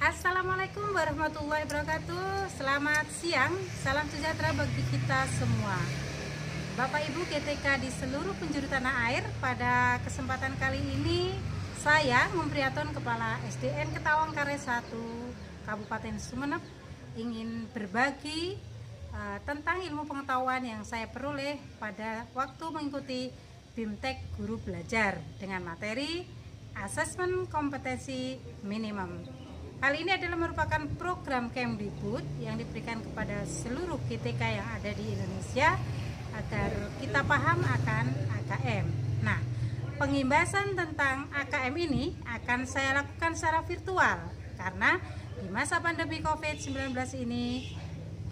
Assalamualaikum warahmatullahi wabarakatuh. Selamat siang, salam sejahtera bagi kita semua. Bapak Ibu GTK di seluruh penjuru tanah air, pada kesempatan kali ini saya Mumpriaton, Kepala SDN Ketawang Karet 1 Kabupaten Sumeneb, ingin berbagi tentang ilmu pengetahuan yang saya peroleh pada waktu mengikuti BIMTEK Guru Belajar dengan materi Asesmen Kompetensi Minimum. Hal ini adalah merupakan program Kemdikbud yang diberikan kepada seluruh GTK yang ada di Indonesia agar kita paham akan AKM. Nah, pengimbasan tentang AKM ini akan saya lakukan secara virtual karena di masa pandemi COVID-19 ini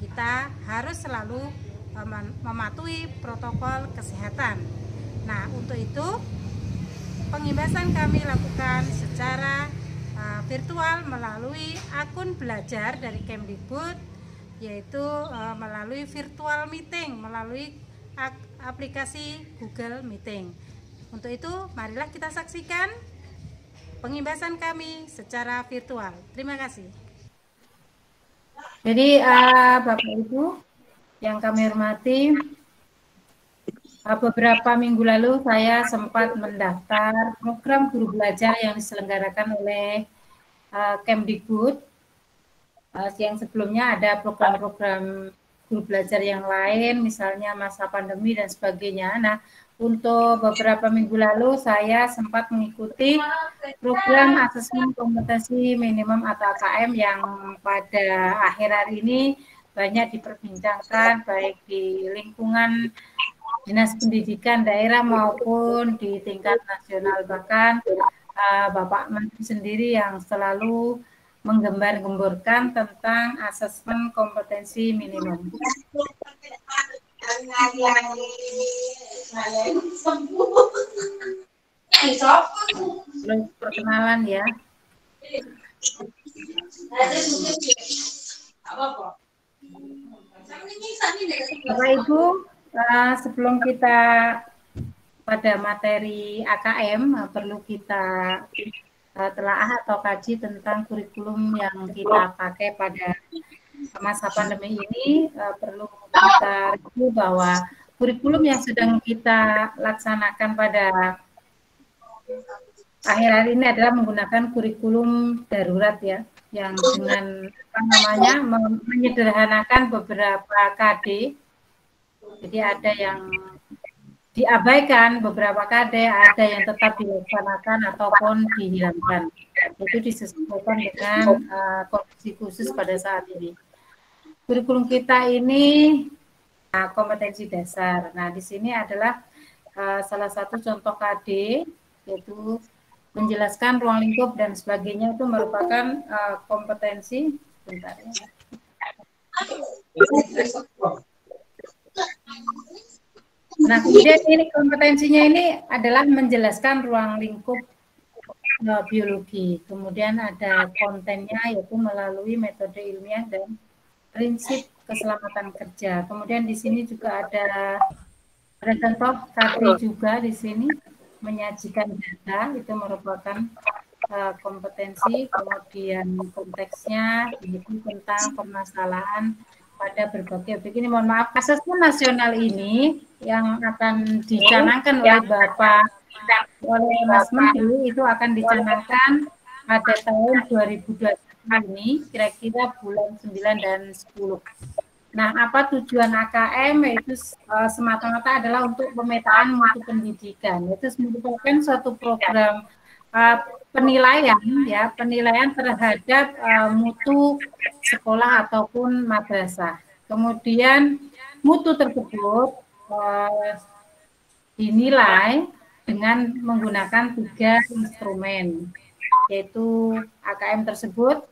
kita harus selalu mematuhi protokol kesehatan. Nah, untuk itu pengimbasan kami lakukan secara virtual melalui akun belajar dari Kemdikbud, yaitu melalui virtual meeting, melalui aplikasi Google Meeting. Untuk itu, marilah kita saksikan pengimbasan kami secara virtual. Terima kasih. Jadi Bapak Ibu yang kami hormati, beberapa minggu lalu saya sempat mendaftar program guru belajar yang diselenggarakan oleh Kemdikbud. Yang sebelumnya ada program-program guru belajar yang lain, misalnya masa pandemi dan sebagainya. Nah, untuk beberapa minggu lalu saya sempat mengikuti program asesmen kompetensi minimum atau AKM yang pada akhir hari ini banyak diperbincangkan baik di lingkungan Dinas Pendidikan daerah maupun di tingkat nasional, bahkan Bapak Menteri sendiri yang selalu menggembar-gemborkan tentang asesmen kompetensi minimum. Perkenalan ya. Bapak Ibu, sebelum kita pada materi AKM, perlu kita telaah atau kaji tentang kurikulum yang kita pakai pada masa pandemi ini. Perlu kita review bahwa kurikulum yang sedang kita laksanakan pada akhir hari ini adalah menggunakan kurikulum darurat ya, yang dengan menyederhanakan beberapa KD. Jadi ada yang diabaikan beberapa KD, ada yang tetap dilaksanakan ataupun dihilangkan. Itu disesuaikan dengan kondisi khusus pada saat ini. Kurikulum kita ini kompetensi dasar. Nah, di sini adalah salah satu contoh KD, yaitu menjelaskan ruang lingkup dan sebagainya, itu merupakan kompetensi. Bentar ya. Nah, kemudian ini kompetensinya ini adalah menjelaskan ruang lingkup biologi. Kemudian ada kontennya, yaitu melalui metode ilmiah dan prinsip keselamatan kerja. Kemudian di sini juga ada contoh KD juga di sini, menyajikan data, itu merupakan kompetensi. Kemudian konteksnya yaitu tentang permasalahan pada berbagai objek. Ini mohon maaf, asesmen nasional ini yang akan dicanangkan oleh Mas Menteri itu akan dicanangkan pada tahun 2021 ini, kira-kira bulan 9 dan 10. Nah, apa tujuan AKM? Yaitu semata-mata adalah untuk pemetaan mutu pendidikan. Itu merupakan suatu program penilaian ya, penilaian terhadap mutu sekolah ataupun madrasah. Kemudian mutu tersebut dinilai dengan menggunakan 3 instrumen, yaitu AKM tersebut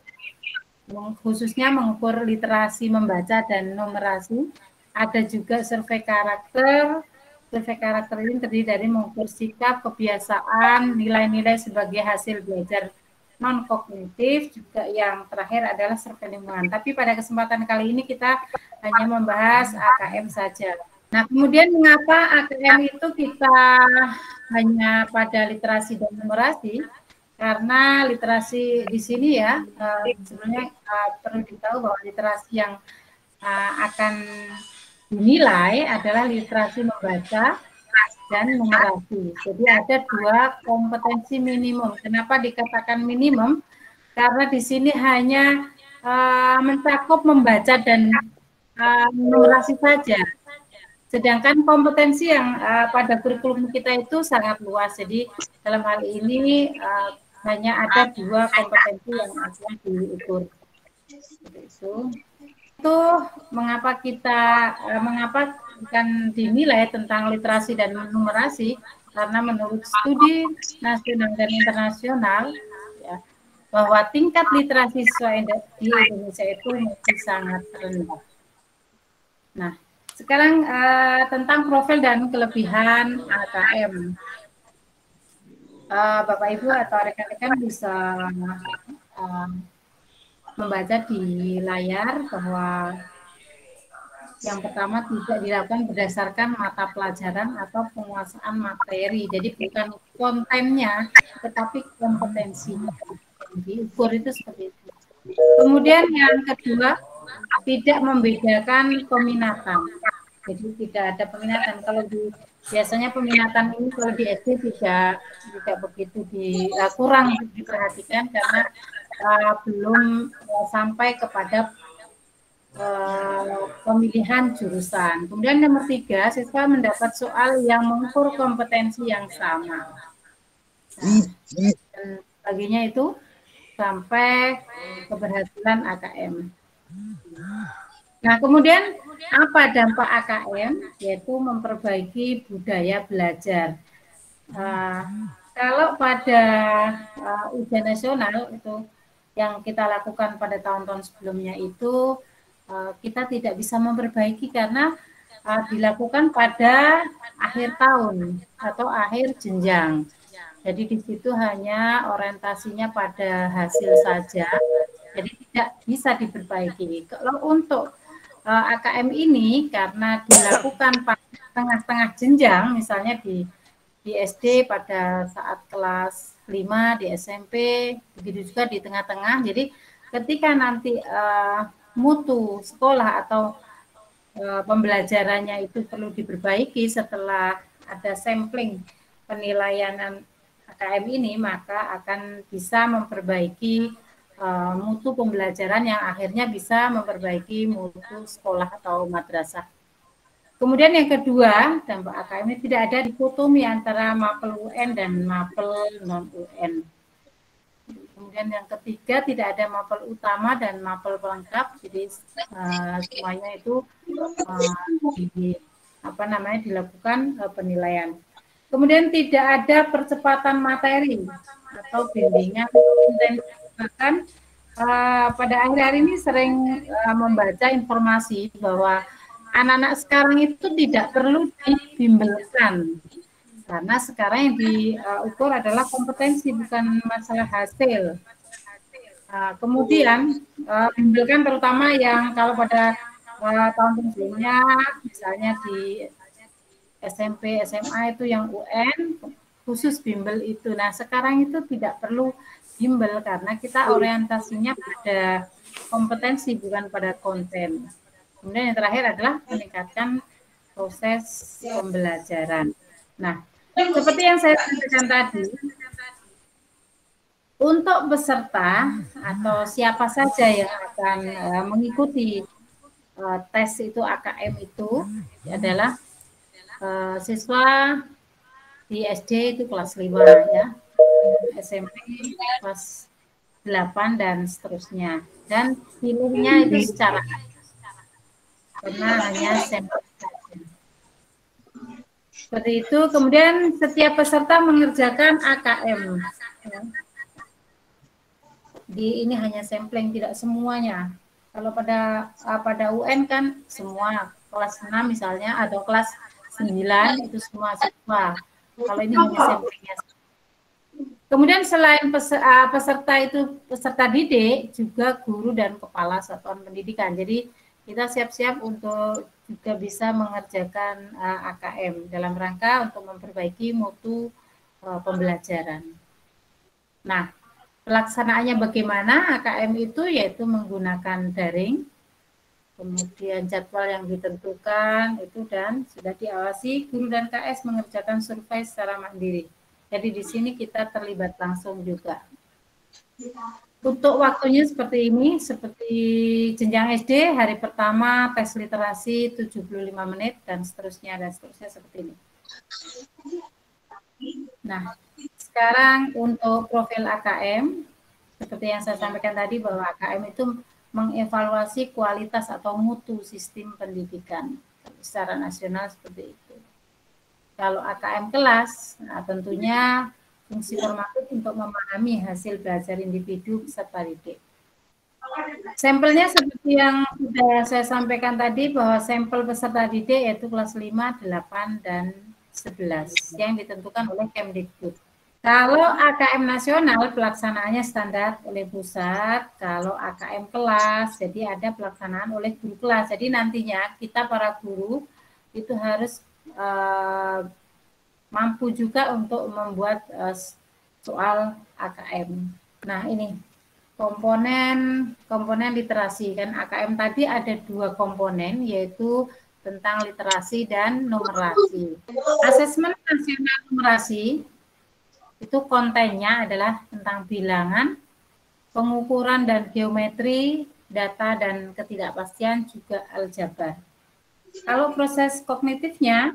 khususnya mengukur literasi membaca dan numerasi. Ada juga survei karakter. Survei karakter ini terdiri dari mengukur sikap, kebiasaan, nilai-nilai sebagai hasil belajar non-kognitif. Juga yang terakhir adalah survei lingkungan. Tapi pada kesempatan kali ini kita hanya membahas AKM saja. Nah, kemudian mengapa AKM itu kita hanya pada literasi dan numerasi? Karena literasi di sini ya, sebenarnya perlu ditahu bahwa literasi yang akan dinilai adalah literasi membaca dan numerasi. Jadi ada dua kompetensi minimum. Kenapa dikatakan minimum? Karena di sini hanya mencakup membaca dan numerasi saja. Sedangkan kompetensi yang pada kurikulum kita itu sangat luas. Jadi dalam hal ini hanya ada dua kompetensi yang akan diukur. Itu mengapa mengapa akan dinilai tentang literasi dan numerasi, karena menurut studi nasional dan internasional ya, bahwa tingkat literasi siswa di Indonesia itu masih sangat rendah. Nah, sekarang tentang profil dan kelebihan AKM. Bapak Ibu atau rekan-rekan bisa membaca di layar bahwa yang pertama tidak dilakukan berdasarkan mata pelajaran atau penguasaan materi. Jadi bukan kontennya, tetapi kompetensinya. Diukur itu seperti itu. Kemudian yang kedua, tidak membedakan peminatan. Jadi tidak ada peminatan. Kalau biasanya peminatan ini kalau di SD tidak begitu kurang diperhatikan karena belum sampai kepada pemilihan jurusan. Kemudian nomor 3, siswa mendapat soal yang mengukur kompetensi yang sama. Nah, dan baginya itu sampai keberhasilan AKM. Nah, kemudian apa dampak AKM? Yaitu memperbaiki budaya belajar. Kalau pada ujian nasional itu yang kita lakukan pada tahun-tahun sebelumnya itu kita tidak bisa memperbaiki karena dilakukan pada akhir tahun atau akhir jenjang. Jadi di situ hanya orientasinya pada hasil saja, jadi tidak bisa diperbaiki. Kalau untuk AKM ini karena dilakukan pada tengah-tengah jenjang, misalnya di SD pada saat kelas 5, di SMP, begitu juga di tengah-tengah. Jadi ketika nanti mutu sekolah atau pembelajarannya itu perlu diperbaiki setelah ada sampling penilaian AKM ini, maka akan bisa memperbaiki mutu pembelajaran yang akhirnya bisa memperbaiki mutu sekolah atau madrasah. Kemudian yang kedua, dampak AKM ini tidak ada dikotomi antara mapel UN dan mapel non-UN. Kemudian yang ketiga, tidak ada mapel utama dan mapel pelengkap, jadi semuanya itu dilakukan penilaian. Kemudian tidak ada percepatan materi atau bimbingan. Bahkan pada akhir-akhir ini sering membaca informasi bahwa anak-anak sekarang itu tidak perlu dibimbelkan, karena sekarang yang diukur adalah kompetensi, bukan masalah hasil. Kemudian bimbelkan terutama yang kalau pada tahun sebelumnya, misalnya di SMP, SMA itu yang UN, khusus bimbel itu. Nah, sekarang itu tidak perlu bimbel karena kita orientasinya pada kompetensi, bukan pada konten. Kemudian yang terakhir adalah meningkatkan proses pembelajaran. Nah, seperti yang saya sampaikan tadi, untuk peserta atau siapa saja yang akan mengikuti tes itu AKM itu adalah siswa di SD itu kelas 5 ya, SMP kelas 8 dan seterusnya. Dan pilihnya itu secara karena hanya sampel saja. Seperti itu. Kemudian setiap peserta mengerjakan AKM. Ini hanya sampling, tidak semuanya. Kalau pada UN kan semua kelas 6 misalnya atau kelas 9 itu semua siswa. Kalau ini hanya samplingnya. Kemudian selain peserta itu peserta didik, juga guru dan kepala satuan pendidikan. Jadi kita siap-siap untuk juga bisa mengerjakan AKM dalam rangka untuk memperbaiki mutu pembelajaran. Nah, pelaksanaannya bagaimana AKM itu, yaitu menggunakan daring, kemudian jadwal yang ditentukan itu, dan sudah diawasi guru dan KS mengerjakan survei secara mandiri. Jadi di sini kita terlibat langsung juga. Untuk waktunya seperti ini, seperti jenjang SD, hari pertama tes literasi 75 menit, dan seterusnya seperti ini. Nah, sekarang untuk profil AKM, seperti yang saya sampaikan tadi bahwa AKM itu mengevaluasi kualitas atau mutu sistem pendidikan secara nasional seperti itu. Kalau AKM kelas, nah tentunya fungsi formatif untuk memahami hasil belajar individu peserta didik. Sampelnya seperti yang sudah saya sampaikan tadi bahwa sampel peserta didik yaitu kelas 5, 8, dan 11 yang ditentukan oleh Kemdikbud. Kalau AKM nasional pelaksanaannya standar oleh pusat, kalau AKM kelas jadi ada pelaksanaan oleh guru kelas. Jadi nantinya kita para guru itu harus mampu juga untuk membuat soal AKM. Nah, ini komponen literasi, kan AKM tadi ada 2 komponen, yaitu tentang literasi dan numerasi. Asesmen nasional numerasi itu kontennya adalah tentang bilangan, pengukuran dan geometri, data dan ketidakpastian, juga aljabar. Kalau proses kognitifnya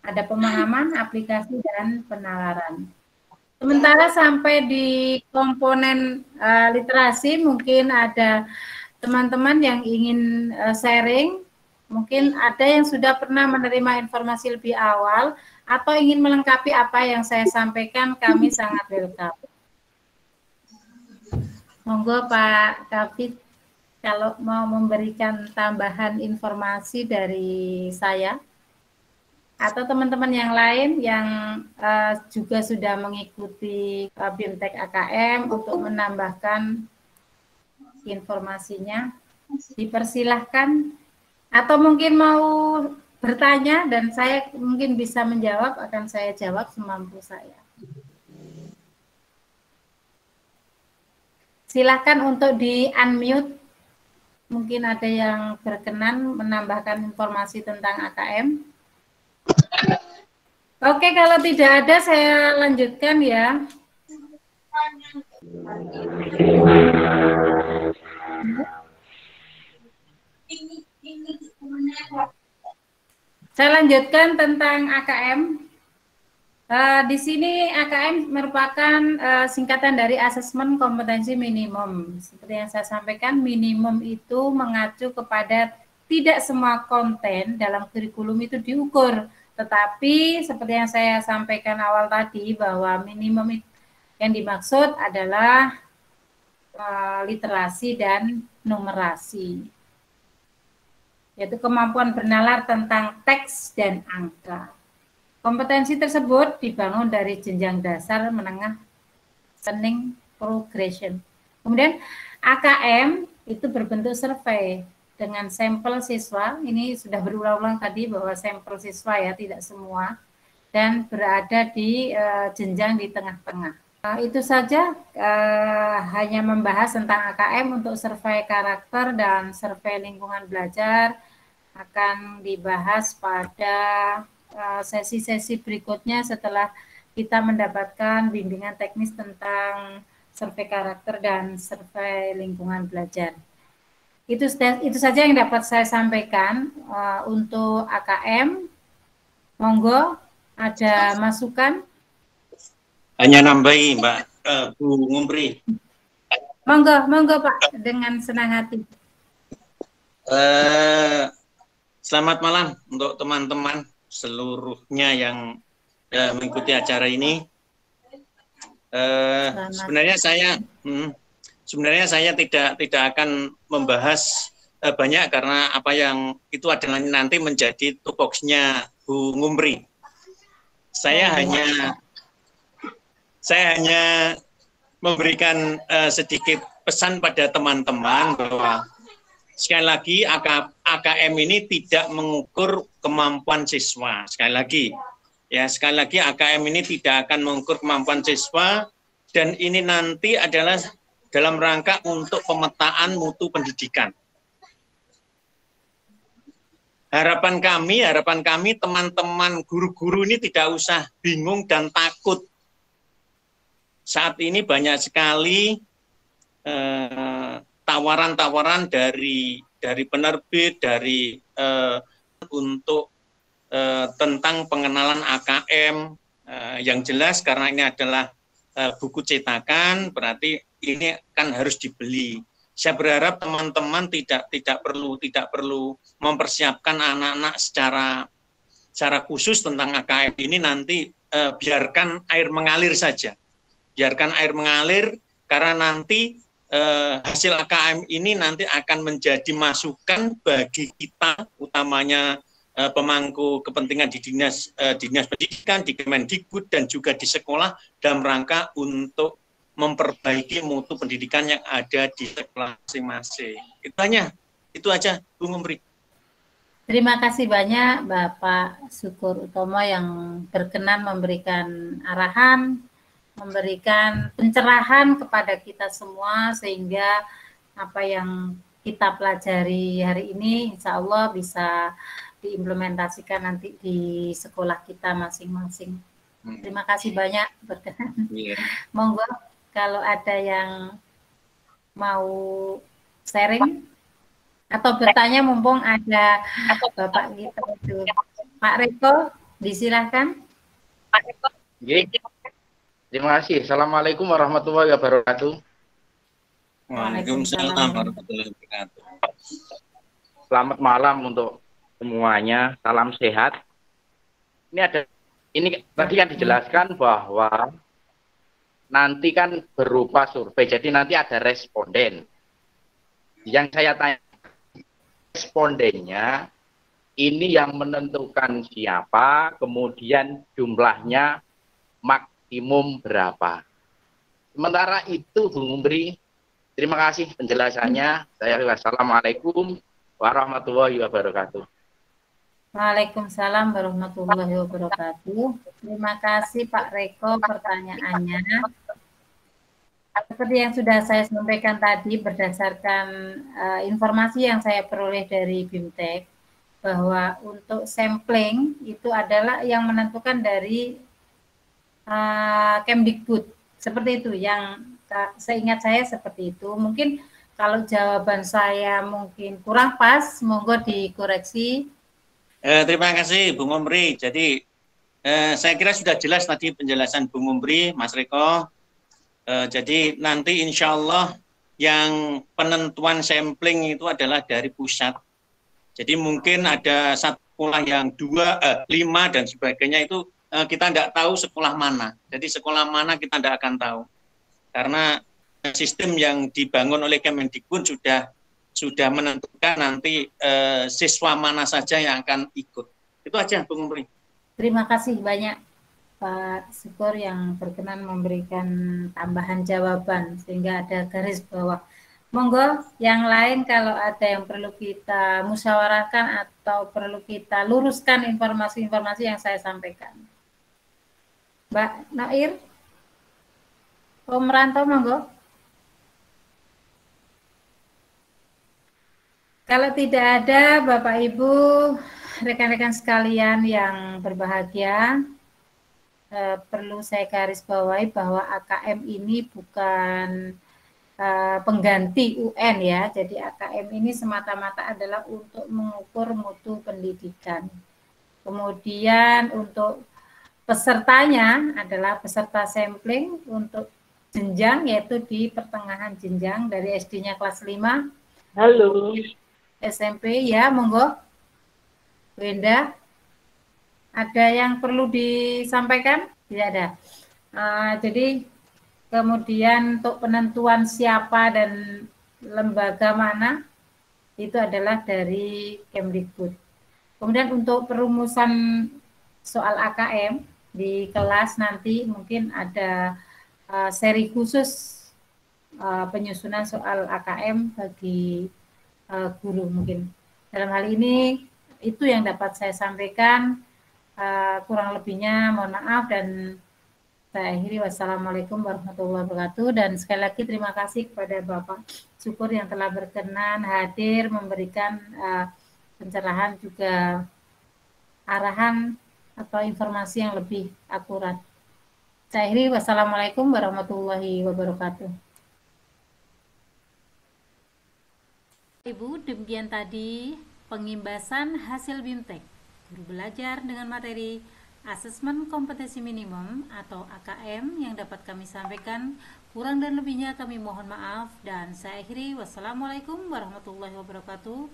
ada pemahaman, aplikasi, dan penalaran. Sementara sampai di komponen literasi, mungkin ada teman-teman yang ingin sharing, mungkin ada yang sudah pernah menerima informasi lebih awal, atau ingin melengkapi apa yang saya sampaikan, kami sangat welcome. Monggo Pak David, kalau mau memberikan tambahan informasi dari saya, atau teman-teman yang lain yang juga sudah mengikuti BIMTEK AKM untuk menambahkan informasinya, dipersilahkan. Atau mungkin mau bertanya dan saya mungkin bisa menjawab, akan saya jawab semampu saya. Silakan untuk di-unmute. Mungkin ada yang berkenan menambahkan informasi tentang AKM. Oke, kalau tidak ada saya lanjutkan ya. Saya lanjutkan tentang AKM. Di sini AKM merupakan singkatan dari asesmen kompetensi minimum. Seperti yang saya sampaikan, minimum itu mengacu kepada tidak semua konten dalam kurikulum itu diukur. Tetapi seperti yang saya sampaikan awal tadi bahwa minimum yang dimaksud adalah literasi dan numerasi, yaitu kemampuan bernalar tentang teks dan angka. Kompetensi tersebut dibangun dari jenjang dasar, menengah, learning progression. Kemudian AKM itu berbentuk survei dengan sampel siswa, ini sudah berulang-ulang tadi bahwa sampel siswa ya, tidak semua, dan berada di jenjang di tengah-tengah. Itu saja, hanya membahas tentang AKM. Untuk survei karakter dan survei lingkungan belajar akan dibahas pada sesi-sesi berikutnya setelah kita mendapatkan bimbingan teknis tentang survei karakter dan survei lingkungan belajar. Itu saja yang dapat saya sampaikan untuk AKM. Monggo, ada masukan? Hanya nambahi Mbak Bu Ngumpri. Monggo Pak, dengan senang hati. Selamat malam untuk teman-teman seluruhnya yang mengikuti acara ini. Sebenarnya saya tidak akan membahas banyak karena apa yang itu adalah nanti menjadi tupoksinya Bu Ngumpri. Saya hanya memberikan sedikit pesan pada teman-teman bahwa sekali lagi AKM ini tidak mengukur kemampuan siswa. Sekali lagi AKM ini tidak akan mengukur kemampuan siswa, dan ini nanti adalah dalam rangka untuk pemetaan mutu pendidikan. Harapan kami teman-teman guru-guru ini tidak usah bingung dan takut. Saat ini banyak sekali tawaran-tawaran dari penerbit, untuk tentang pengenalan AKM, yang jelas karena ini adalah buku cetakan, berarti ini kan harus dibeli. Saya berharap teman-teman tidak perlu mempersiapkan anak-anak secara khusus tentang AKM ini, nanti biarkan air mengalir saja. Biarkan air mengalir, karena nanti hasil AKM ini nanti akan menjadi masukan bagi kita, utamanya pemangku kepentingan di dinas pendidikan, di Kemendikbud, dan juga di sekolah, dalam rangka untuk memperbaiki mutu pendidikan yang ada di sekolah masing-masing. Itu aja, Bung Umbri. Terima kasih banyak Bapak Syukur Utomo yang berkenan memberikan arahan, memberikan pencerahan kepada kita semua, sehingga apa yang kita pelajari hari ini insya Allah bisa diimplementasikan nanti di sekolah kita masing-masing. Terima kasih banyak berkenan. Monggo kalau ada yang mau sharing atau bertanya, mumpung ada Bapak kita itu, Pak Reko, disilahkan. Pak Reko. Terima kasih. Assalamualaikum warahmatullahi wabarakatuh. Waalaikumsalam warahmatullahi wabarakatuh. Selamat malam untuk semuanya. Salam sehat. Ini tadi kan dijelaskan bahwa nanti kan berupa survei. Jadi nanti ada responden. Yang saya tanya, respondennya ini yang menentukan siapa, kemudian jumlahnya maksimum berapa. Sementara itu, Bung Umbri, terima kasih penjelasannya. Wassalamualaikum warahmatullahi wabarakatuh. Waalaikumsalam warahmatullahi wabarakatuh. Terima kasih Pak Reko pertanyaannya. Seperti yang sudah saya sampaikan tadi, berdasarkan informasi yang saya peroleh dari BIMTEK, bahwa untuk sampling itu adalah yang menentukan dari Kemdikbud, seperti itu. Yang seingat saya seperti itu. Mungkin kalau jawaban saya mungkin kurang pas, monggo dikoreksi. Terima kasih Bung Umbri. Jadi saya kira sudah jelas tadi penjelasan Bung Umbri, Mas Reko. Jadi nanti insya Allah yang penentuan sampling itu adalah dari pusat. Jadi mungkin ada satu sekolah yang 2, 5 dan sebagainya, itu kita tidak tahu sekolah mana. Jadi sekolah mana kita tidak akan tahu. Karena sistem yang dibangun oleh Kemendikbud sudah menentukan nanti siswa mana saja yang akan ikut. Itu aja, Bung Umbri. Terima kasih banyak Pak Syukur yang berkenan memberikan tambahan jawaban sehingga ada garis bawah. Monggo yang lain kalau ada yang perlu kita musyawarahkan atau perlu kita luruskan informasi-informasi yang saya sampaikan. Mbak Nair, Om Ranto, monggo. Kalau tidak ada Bapak Ibu, rekan-rekan sekalian yang berbahagia, perlu saya garis bawahi bahwa AKM ini bukan pengganti UN ya. Jadi AKM ini semata-mata adalah untuk mengukur mutu pendidikan. Kemudian untuk pesertanya adalah peserta sampling untuk jenjang, yaitu di pertengahan jenjang dari SD-nya kelas 5. Halo. SMP ya, monggo. Wenda, ada yang perlu disampaikan? Tidak ada. Jadi kemudian untuk penentuan siapa dan lembaga mana itu adalah dari Kemdikbud. Kemudian untuk perumusan soal AKM di kelas nanti mungkin ada seri khusus penyusunan soal AKM bagi guru mungkin. Dalam hal ini itu yang dapat saya sampaikan. Kurang lebihnya mohon maaf dan saya akhiri. Wassalamualaikum warahmatullahi wabarakatuh. Dan sekali lagi terima kasih kepada Bapak Syukur yang telah berkenan hadir memberikan pencerahan juga arahan atau informasi yang lebih akurat. Saya akhiri. Wassalamualaikum warahmatullahi wabarakatuh. Ibu, demikian tadi pengimbasan hasil BIMTEK, guru belajar dengan materi Asesmen Kompetensi Minimum atau AKM yang dapat kami sampaikan. Kurang dan lebihnya kami mohon maaf dan saya akhiri. Wassalamualaikum warahmatullahi wabarakatuh.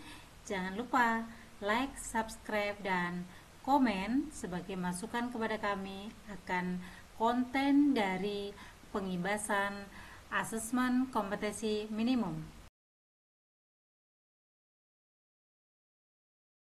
Jangan lupa like, subscribe, dan komen sebagai masukan kepada kami akan konten dari pengimbasan Asesmen Kompetensi Minimum.